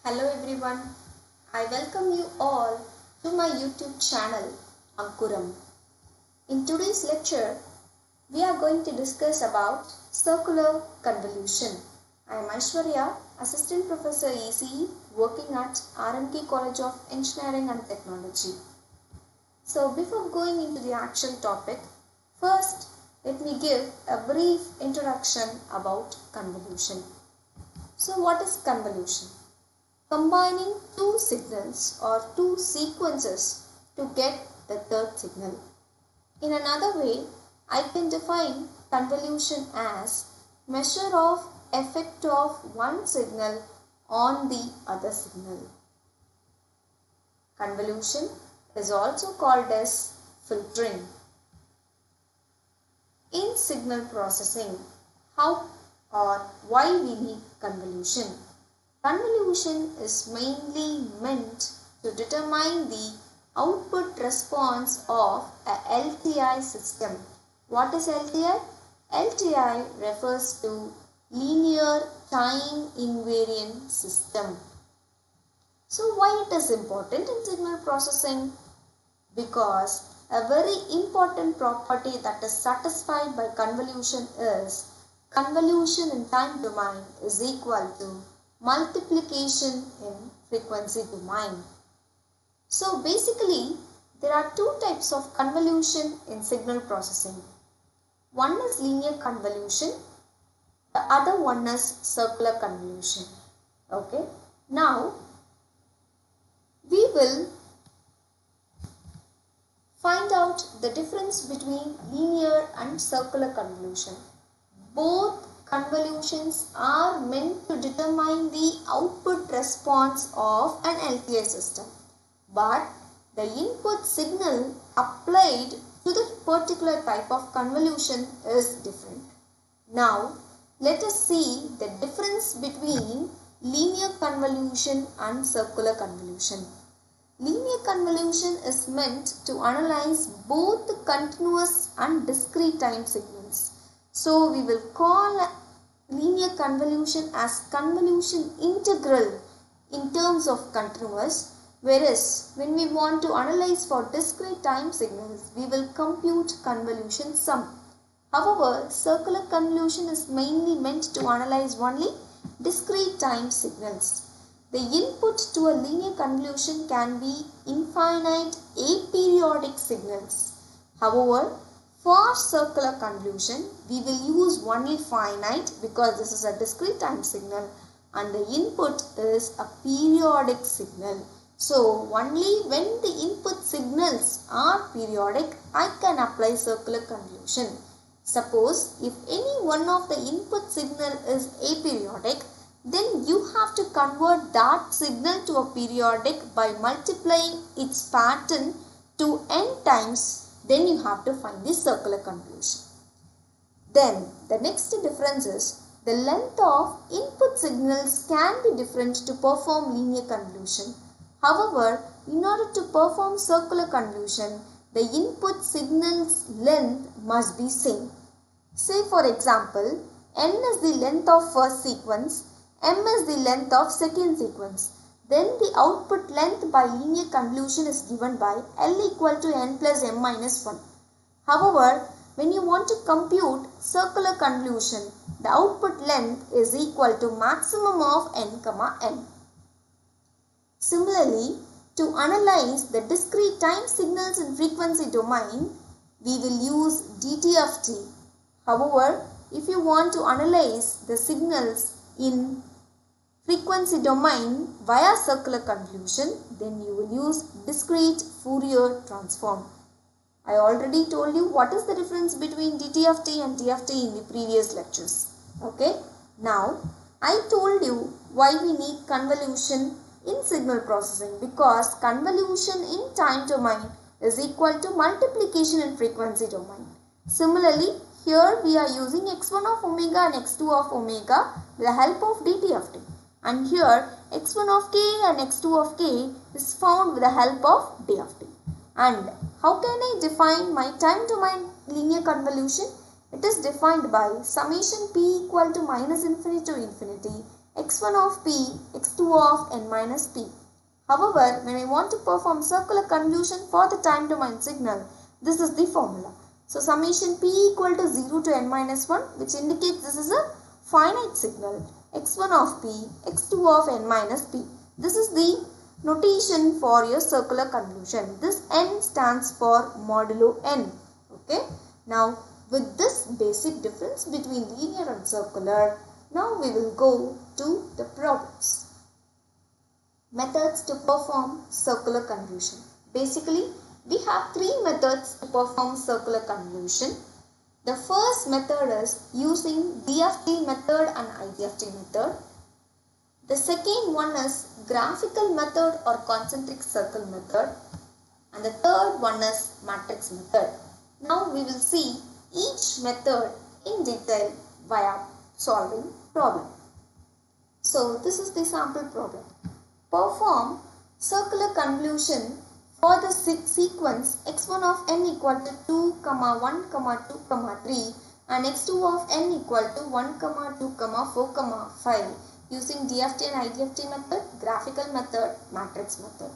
Hello everyone, I welcome you all to my YouTube channel Ankuram. In today's lecture, we are going to discuss about circular convolution. I am Aishwarya, Assistant Professor ECE working at RMK College of Engineering and Technology. So before going into the actual topic, first let me give a brief introduction about convolution. So what is convolution? Combining two signals or two sequences to get the third signal. In another way, I can define convolution as measure of effect of one signal on the other signal. Convolution is also called as filtering. In signal processing, how or why we need convolution? Convolution is mainly meant to determine the output response of a LTI system. What is LTI? LTI refers to linear time invariant system. So why it is important in signal processing? Because a very important property that is satisfied by convolution is convolution in time domain is equal to multiplication in frequency domain. So basically, there are two types of convolution in signal processing. One is linear convolution, the other one is circular convolution. Okay, now we will find out the difference between linear and circular convolution. Both convolutions are meant to determine the output response of an LTI system, but the input signal applied to the particular type of convolution is different. Now, let us see the difference between linear convolution and circular convolution. Linear convolution is meant to analyze both the continuous and discrete time signals. So we will call linear convolution as convolution integral in terms of continuous, whereas when we want to analyze for discrete time signals, we will compute convolution sum. However, circular convolution is mainly meant to analyze only discrete time signals. The input to a linear convolution can be infinite aperiodic signals. However, for circular convolution, we will use only finite because this is a discrete time signal and the input is a periodic signal. So, only when the input signals are periodic, I can apply circular convolution. Suppose if any one of the input signal is aperiodic, then you have to convert that signal to a periodic by multiplying its pattern to n times. Then you have to find the circular convolution. Then the next difference is the length of input signals can be different to perform linear convolution. However, in order to perform circular convolution, the input signal's length must be same. Say for example, n is the length of first sequence, m is the length of second sequence. Then the output length by linear convolution is given by L equal to n plus m minus 1. However, when you want to compute circular convolution, the output length is equal to maximum of n, n. Similarly, to analyze the discrete time signals in frequency domain, we will use IDFT. However, if you want to analyze the signals in frequency domain via circular convolution, then you will use discrete Fourier transform. I already told you what is the difference between DTFT and TFT in the previous lectures. Okay. Now, I told you why we need convolution in signal processing, because convolution in time domain is equal to multiplication in frequency domain. Similarly, here we are using x1 of omega and x2 of omega with the help of DTFT. And here x1 of k and x2 of k is found with the help of DFT. And how can I define my time domain linear convolution? It is defined by summation p equal to minus infinity to infinity x1 of p, x2 of n minus p. However, when I want to perform circular convolution for the time domain signal, this is the formula. So, summation p equal to 0 to n minus 1, which indicates this is a finite signal. x1 of p, x2 of n minus p. This is the notation for your circular convolution. This n stands for modulo n. Okay. Now, with this basic difference between linear and circular, now we will go to the problems. Methods to perform circular convolution. Basically, we have three methods to perform circular convolution. The first method is using DFT method and IDFT method. The second one is graphical method or concentric circle method. And the third one is matrix method. Now we will see each method in detail via solving problem. So this is the sample problem. Perform circular convolution for the sequence x1 of n equal to 2, 1, 2, 3 and x2 of n equal to 1, 2, 4, 5 using DFT and IDFT method, graphical method, matrix method.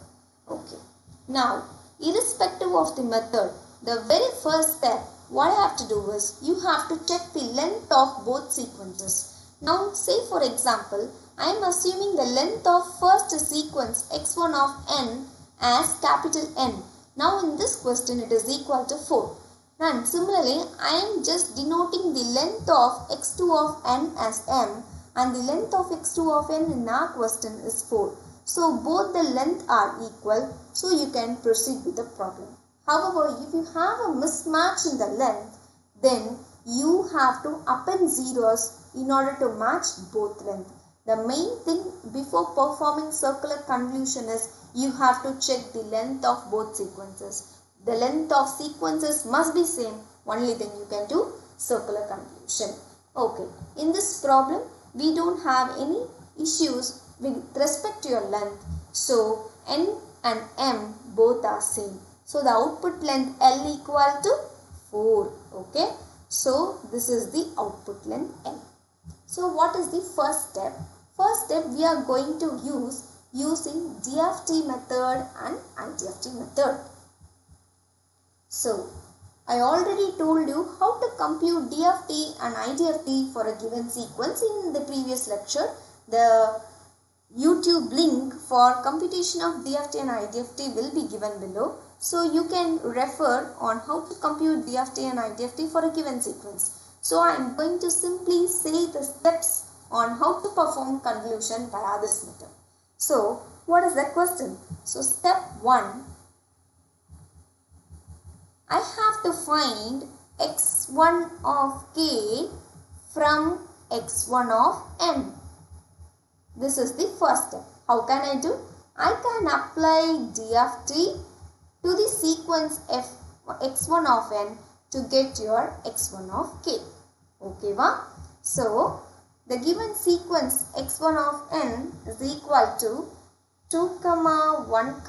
Okay. Now, irrespective of the method, the very first step what I have to do is you have to check the length of both sequences. Now, say for example, I am assuming the length of first sequence x1 of n as capital N. Now in this question it is equal to 4. And similarly I am just denoting the length of x2 of n as m and the length of x2 of n in our question is 4. So both the length are equal, so you can proceed with the problem. However, if you have a mismatch in the length, then you have to append zeros in order to match both lengths. The main thing before performing circular convolution is you have to check the length of both sequences. The length of sequences must be same, only then you can do circular convolution. Okay, in this problem we don't have any issues with respect to your length. So n and m both are same. So the output length L equal to 4. Okay, so this is the output length L. So what is the first step? First step we are going to use using DFT method and IDFT method. So I already told you how to compute DFT and IDFT for a given sequence in the previous lecture. The YouTube link for computation of DFT and IDFT will be given below. So you can refer on how to compute DFT and IDFT for a given sequence. So I am going to simply say the steps on how to perform convolution via this method. So what is the question? So step 1, I have to find x1 of k from x1 of n. This is the first step. How can I do? I can apply DFT to the sequence x1 of n to get your x1 of k. Okay, va? So the given sequence x1 of n is equal to 2, 1,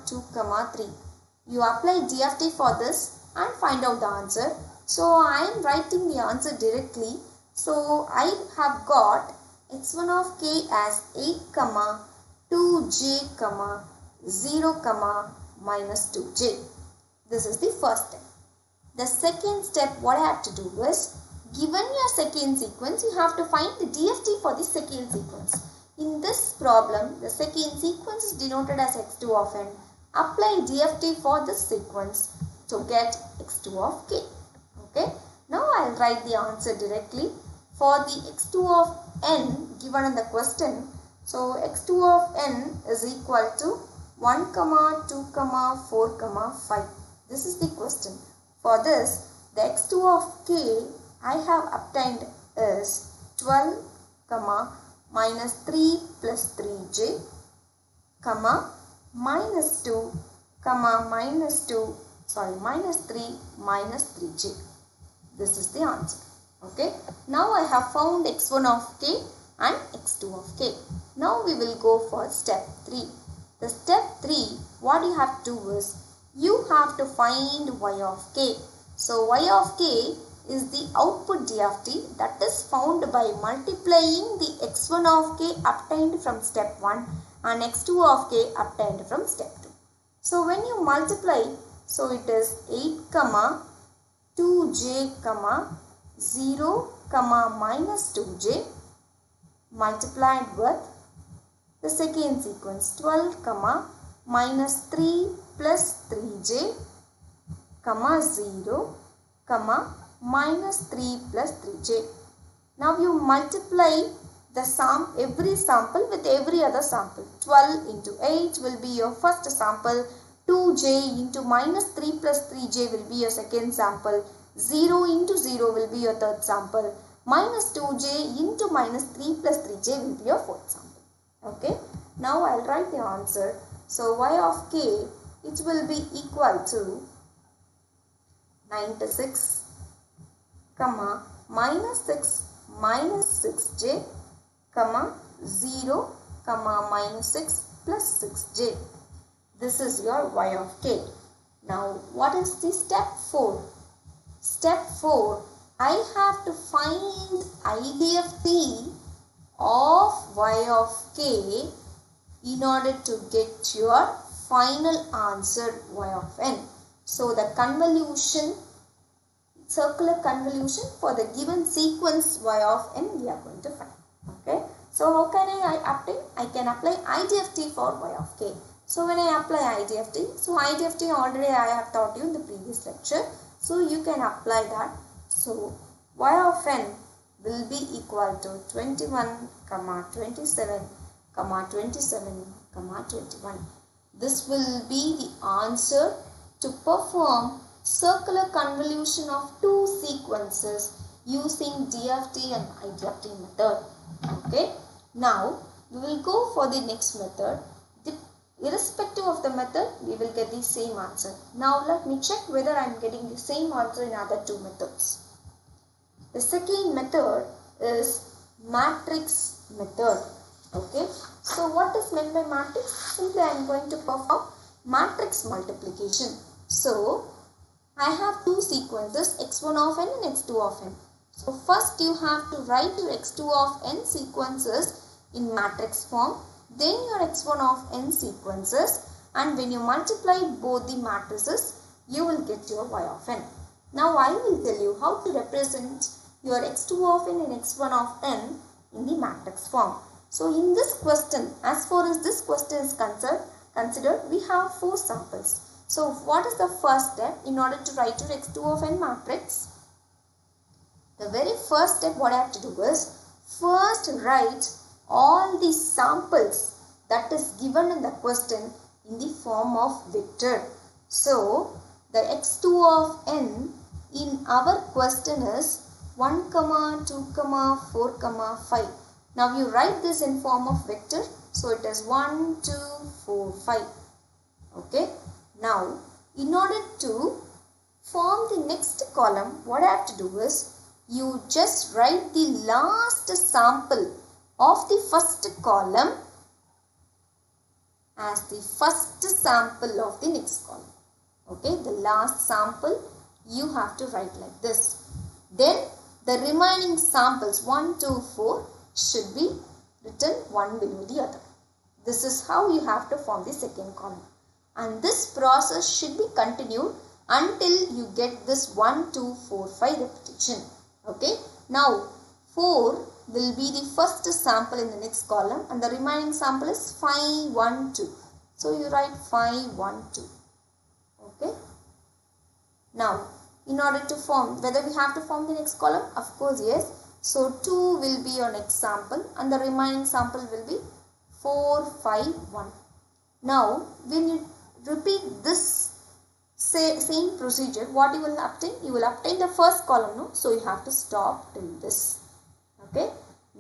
2, 3. You apply DFT for this and find out the answer. So I am writing the answer directly. So I have got x1 of k as 8, 2j, 0, minus 2j. This is the first step. The second step what I have to do is, given your second sequence, you have to find the DFT for the second sequence. In this problem, the second sequence is denoted as x2 of n. Apply DFT for this sequence to get x2 of k. Okay. Now I will write the answer directly for the x2 of n given in the question. So x2 of n is equal to 1, 2, 4, 5. This is the question. For this, the x2 of k I have obtained is 12, minus 3 plus 3j, minus 2, minus 3 minus 3j. This is the answer. Okay. Now I have found x1 of k and x2 of k. Now we will go for step 3. The step 3, what you have to do is, you have to find y of k. So y of k is the output DFT, that is found by multiplying the x1 of k obtained from step 1 and x2 of k obtained from step 2. So when you multiply, so it is 8 comma 2j comma 0 comma minus 2j multiplied with the second sequence 12 comma minus 3 plus 3j comma 0 comma minus 3 plus 3j. Now you multiply the every sample with every other sample. 12 into 8 will be your first sample. 2j into minus 3 plus 3j will be your second sample. 0 into 0 will be your third sample. Minus 2j into minus 3 plus 3j will be your fourth sample. Okay. Now I will write the answer. So y of k, it will be equal to 96 comma minus 6 minus 6j comma 0 comma minus 6 plus 6j. This is your y of k. Now what is the step 4? Step 4, I have to find IDFT of y of k in order to get your final answer y of n. So the convolution, circular convolution for the given sequence y of n we are going to find. Okay. So how can I obtain? I can apply IDFT for y of k. So when I apply IDFT, so IDFT already I have taught you in the previous lecture. So you can apply that. So y of n will be equal to 21 comma 27 comma 27 comma 21. This will be the answer to perform circular convolution of two sequences using DFT and IDFT method. Okay. Now we will go for the next method. Irrespective of the method, we will get the same answer. Now let me check whether I am getting the same answer in other two methods. The second method is matrix method. Okay. So what is meant by matrix? Simply I am going to perform matrix multiplication. So I have two sequences x1 of n and x2 of n. So first you have to write your x2 of n sequences in matrix form, then your x1 of n sequences, and when you multiply both the matrices, you will get your y of n. Now I will tell you how to represent your x2 of n and x1 of n in the matrix form. So in this question, as far as this question is considered, we have 4 samples. So what is the first step in order to write your x2 of n matrix? The very first step what I have to do is, first write all the samples that is given in the question in the form of vector. So the x2 of n in our question is 1, 2, 4, 5. Now you write this in form of vector. So it is 1, 2, 4, 5. Okay. Now in order to form the next column, what I have to do is, you just write the last sample of the first column as the first sample of the next column. Okay, the last sample you have to write like this. Then the remaining samples 1, 2, 4 should be written one below the other. This is how you have to form the second column. And this process should be continued until you get this 1, 2, 4, 5 repetition. Okay. Now 4 will be the first sample in the next column and the remaining sample is 5, 1, 2. So you write 5, 1, 2. Okay. Now in order to form, whether we have to form the next column? Of course yes. So 2 will be your next sample and the remaining sample will be 4, 5, 1. Now when you repeat this same procedure, what you will obtain? You will obtain the first column, no? So you have to stop till this. Okay.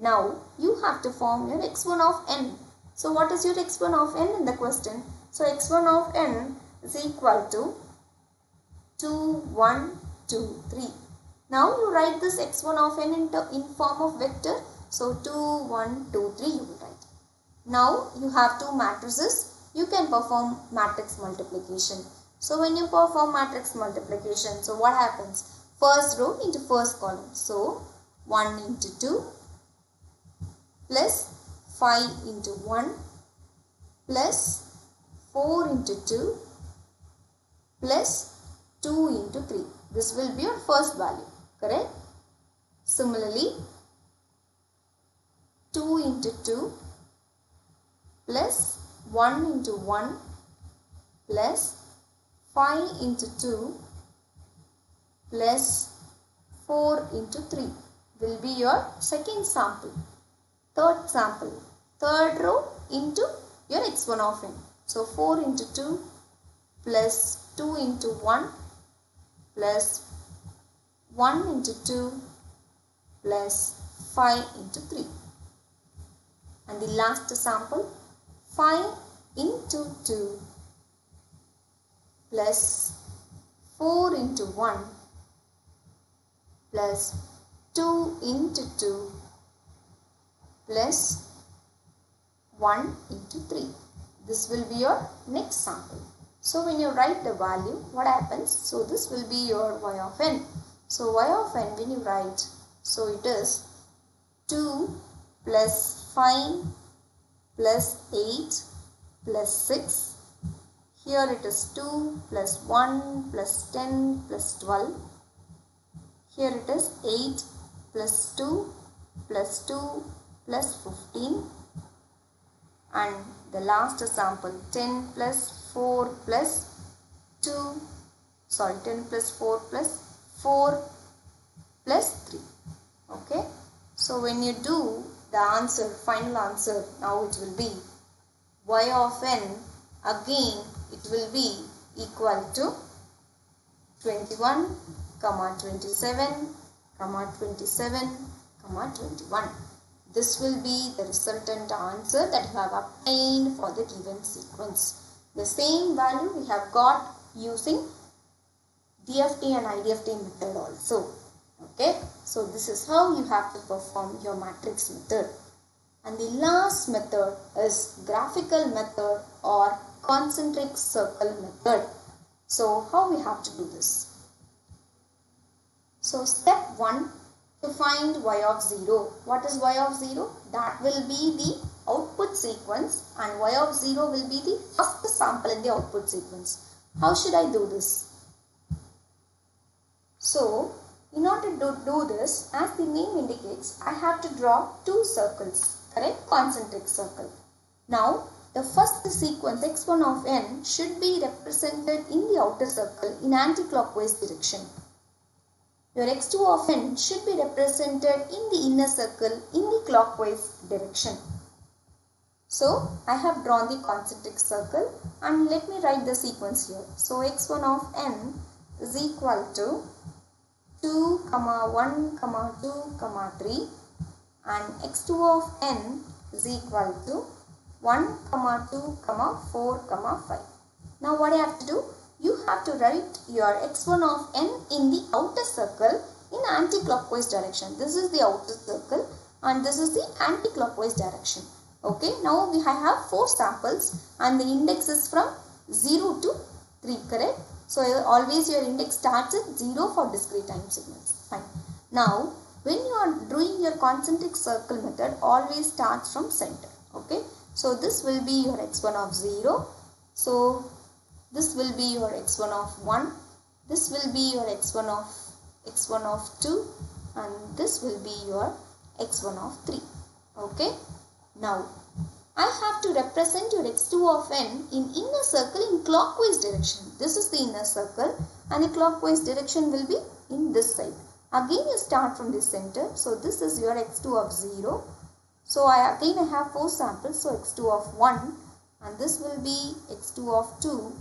Now you have to form your x1 of n. So what is your x1 of n in the question? So x1 of n is equal to 2, 1, 2, 3. Now you write this x1 of n in form of vector. So 2, 1, 2, 3 you will write. Now you have two matrices. You can perform matrix multiplication. So when you perform matrix multiplication, so what happens? first row into first column. So 1 into 2 plus 5 into 1 plus 4 into 2 plus 2 into 3. This will be your first value, correct? Similarly, 2 into 2 plus 1 into 1 plus 5 into 2 plus 4 into 3 will be your second sample. Third sample, third row into your x1 of n. So 4 into 2 plus 2 into 1 plus 1 into 2 plus 5 into 3. And the last sample, 5 into 2 plus 4 into 1 plus 2 into 2 plus 1 into 3. This will be your next sample. So when you write the value, what happens? So this will be your y of n. So y of n when you write, so it is 2 plus 5 plus 8 plus 6. Here it is 2 plus 1 plus 10 plus 12. Here it is 8 plus 2 plus 2 plus 15. And the last sample 10 plus 4 plus 2, 10 plus 4 plus 4 plus 3. Okay. So when you do the answer, final answer, now it will be y of n, again it will be equal to 21, 27, 27, 21. This will be the resultant answer that you have obtained for the given sequence. The same value we have got using DFT and IDFT method also. Okay, so this is how you have to perform your matrix method. And the last method is graphical method or concentric circle method. So how we have to do this? So step 1, to find y of 0. What is y of 0? That will be the output sequence, and y of 0 will be the first sample in the output sequence. How should I do this? So in order to do this, as the name indicates, I have to draw two circles, correct? Concentric circle. Now the first sequence x1 of n should be represented in the outer circle in anti-clockwise direction. Your x2 of n should be represented in the inner circle in the clockwise direction. So I have drawn the concentric circle, and let me write the sequence here. So x1 of n is equal to 2, 1, 2, 3, and x2 of n is equal to 1, 2, 4, 5. Now what I have to do? You have to write your x1 of n in the outer circle in anti-clockwise direction. This is the outer circle and this is the anti-clockwise direction. Okay, now I have 4 samples and the index is from 0 to 3, correct? So always your index starts at 0 for discrete time signals. Fine. Now when you are doing your concentric circle method, always starts from center. Okay, so this will be your x1 of 0. So this will be your x1 of 1, this will be your x1 of 2, and this will be your x1 of 3. Okay. Now I have to represent your x2 of n in inner circle in clockwise direction. This is the inner circle and the clockwise direction will be in this side. Again you start from the center. So this is your x2 of 0. So I have 4 samples. So x2 of 1, and this will be x2 of 2.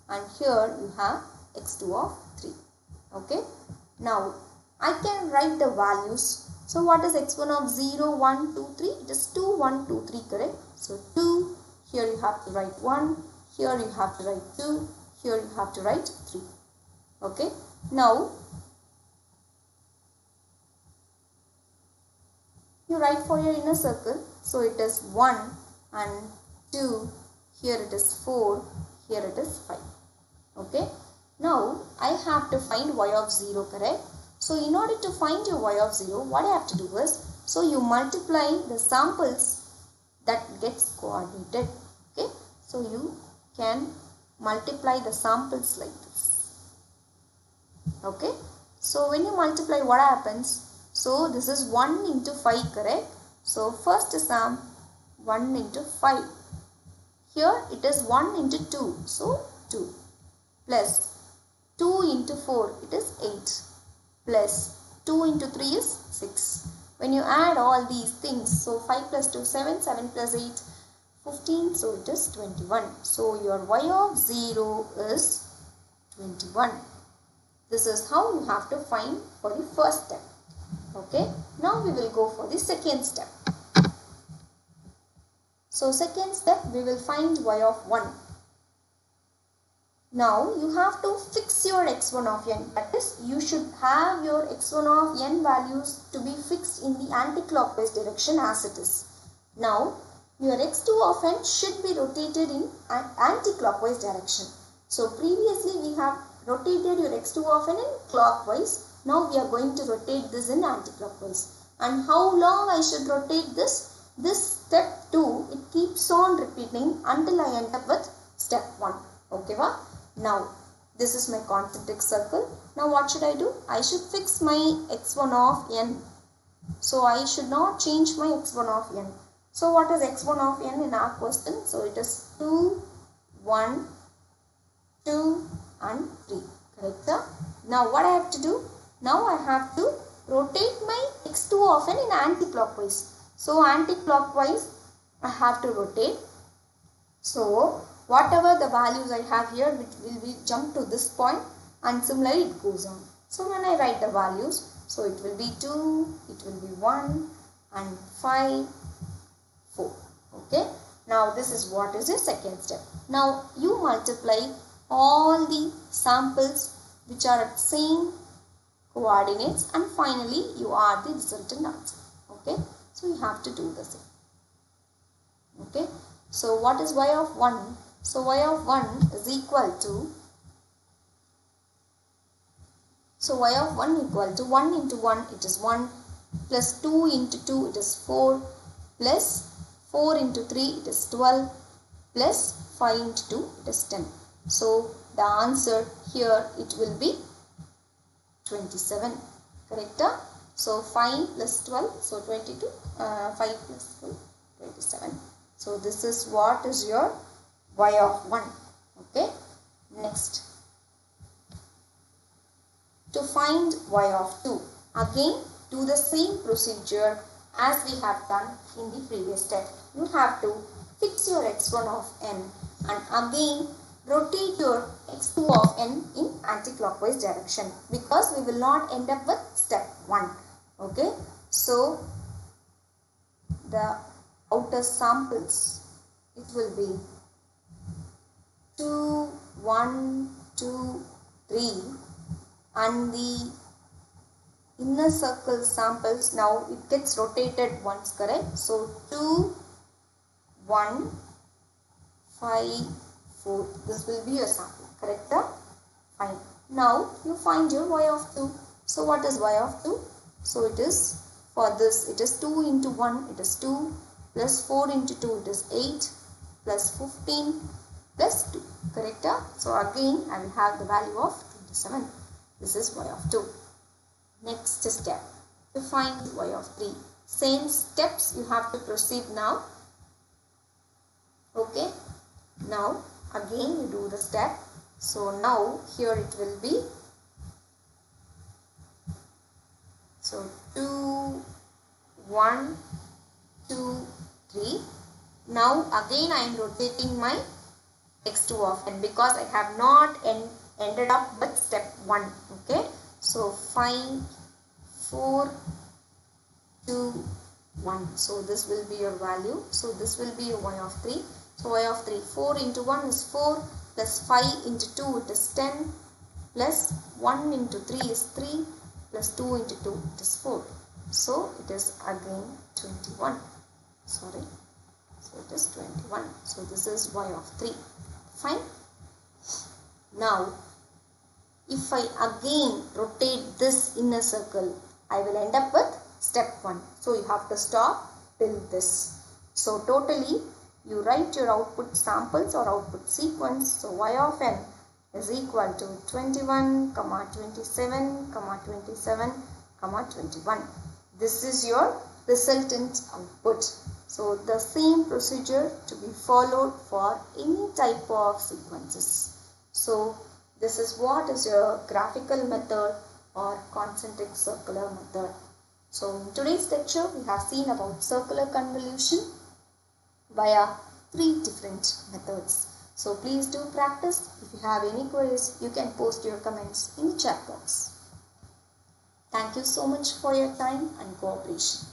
And here you have x2 of 3. Okay. Now I can write the values. So what is x1 of 0, 1, 2, 3? It is 2, 1, 2, 3, correct? So 2, here you have to write 1, here you have to write 2, here you have to write 3. Okay. Now you write for your inner circle. So it is 1 and 2, here it is 4, here it is 5. Okay. Now I have to find y of 0, correct? So in order to find your y of 0, what I have to do is, so you multiply the samples that gets coordinated. Okay, so you can multiply the samples like this. Okay, so when you multiply, what happens? So this is 1 into 5, correct? So first sum 1 into 5. Here it is 1 into 2, so 2, plus 2 into 4, it is 8, plus 2 into 3 is 6. When you add all these things, so 5 plus 2, 7, 7 plus 8, 15, so it is 21. So your y of 0 is 21. This is how you have to find for the first step. Okay, now we will go for the second step. So second step, we will find y of 1. Now you have to fix your x1 of n. That is, you should have your x1 of n values to be fixed in the anti-clockwise direction as it is. Now your x2 of n should be rotated in an anti-clockwise direction. So previously we have rotated your x2 of n in clockwise. Now we are going to rotate this in anti-clockwise. And how long I should rotate this? This step 2, it keeps on repeating until I end up with step 1. Okay, va? Now this is my concentric circle. Now what should I do? I should fix my x1 of n. So I should not change my x1 of n. So what is x1 of n in our question? So it is 2, 1, 2 and 3. Correct? Now what I have to do? Now I have to rotate my x2 of n in anti-clockwise. So anti-clockwise I have to rotate. So whatever the values I have here, which will be jump to this point, and similarly it goes on. So when I write the values, so it will be 2, it will be 1 and 5, 4. Okay. Now this is what is your second step. Now you multiply all the samples which are at same coordinates and finally you add the resultant answer. Okay. So you have to do the same. Okay. So what is y of 1? So y of 1 is equal to, so y of 1 equal to 1 into 1, it is 1, plus 2 into 2, it is 4, plus 4 into 3, it is 12, plus 5 into 2, it is 10. So the answer here, it will be 27. Correct? So 5 plus 12, so 22, 5 plus 12, 27. So this is what is your y of 1. Okay. Next, to find y of 2, again do the same procedure as we have done in the previous step. You have to fix your x1 of n and again rotate your x2 of n in anti-clockwise direction, because we will not end up with step 1. Okay. So the outer samples, it will be 2, 1, 2, 3 and the inner circle samples, now it gets rotated once, correct? So 2, 1, 5, 4, this will be your sample, correct? Fine. Now you find your y of 2. So what is y of 2? So it is, for this it is 2 into 1, it is 2, plus 4 into 2, it is 8, plus 15, plus 2, correct? So again I will have the value of 27. This is y of 2. Next step, to find y of 3. Same steps you have to proceed now. Okay. Now again you do the step. So now here it will be, so 2, 1, 2, 3. Now again I am rotating my x2 of n because I have not ended up with step 1. Okay. So 5, 4, 2, 1. So this will be your value. So this will be your y of 3. So y of 3, 4 into 1 is 4, plus 5 into 2 it is 10, plus 1 into 3 is 3, plus 2 into 2 it is 4. So it is again 21. Sorry. So it is 21. So this is y of 3. Fine. Now if I again rotate this inner circle, I will end up with step 1. So you have to stop till this. So totally you write your output samples or output sequence. So y of n is equal to 21, 27, 27, 21. This is your resultant output. So the same procedure to be followed for any type of sequences. So this is what is your graphical method or concentric circular method. So in today's lecture we have seen about circular convolution via 3 different methods. So please do practice. If you have any queries, you can post your comments in the chat box. Thank you so much for your time and cooperation.